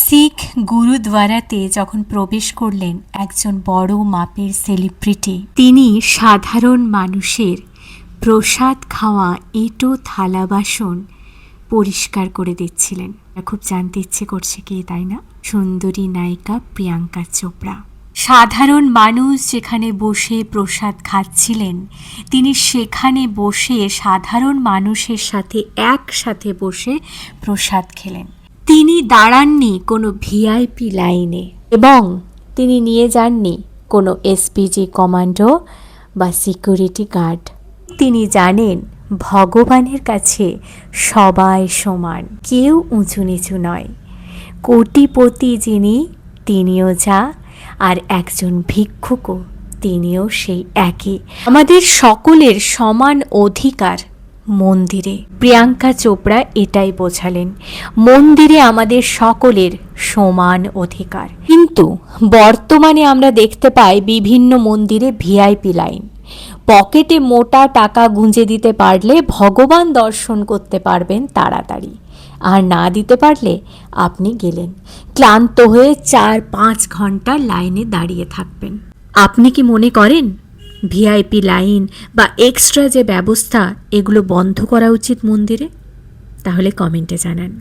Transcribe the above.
শিখ গুরুদ্বারাতে যখন প্রবেশ করলেন একজন বড় মাপের সেলিব্রিটি, তিনি সাধারণ মানুষের প্রসাদ খাওয়া এঁটো থালা বাসন পরিষ্কার করে দিচ্ছিলেন। খুব জানতে ইচ্ছে করছে কে, তাই না? সুন্দরী নায়িকা প্রিয়াঙ্কা চোপড়া। সাধারণ মানুষ যেখানে বসে প্রসাদ খাচ্ছিলেন, তিনি সেখানে বসে সাধারণ মানুষের সাথে একসাথে বসে প্রসাদ খেলেন। তিনি দাঁড়াননি কোনো ভিআইপি লাইনে এবং তিনি নিয়ে যাননি কোনো এসপিজি কমান্ডো বা সিকিউরিটি গার্ড। তিনি জানেন ভগবানের কাছে সবাই সমান, কেউ উঁচু নিচু নয়। কোটিপতি যিনি, তিনিও যা, আর একজন ভিক্ষুকও তিনিও সেই একই। আমাদের সকলের সমান অধিকার মন্দিরে। প্রিয়াঙ্কা চোপড়া এটাই বোঝালেন, মন্দিরে আমাদের সকলের সমান অধিকার। কিন্তু বর্তমানে আমরা দেখতে পাই বিভিন্ন মন্দিরে ভিআইপি লাইন। পকেটে মোটা টাকা গুঁজে দিতে পারলে ভগবান দর্শন করতে পারবেন তাড়াতাড়ি, আর না দিতে পারলে আপনি গেলেন, ক্লান্ত হয়ে 4-5 ঘন্টা লাইনে দাঁড়িয়ে থাকবেন। আপনি কি মনে করেন ভিআইপি লাইন বা এক্সট্রা যে ব্যবস্থা, এগুলো বন্ধ করা উচিত মন্দিরে? তাহলে কমেন্টে জানান।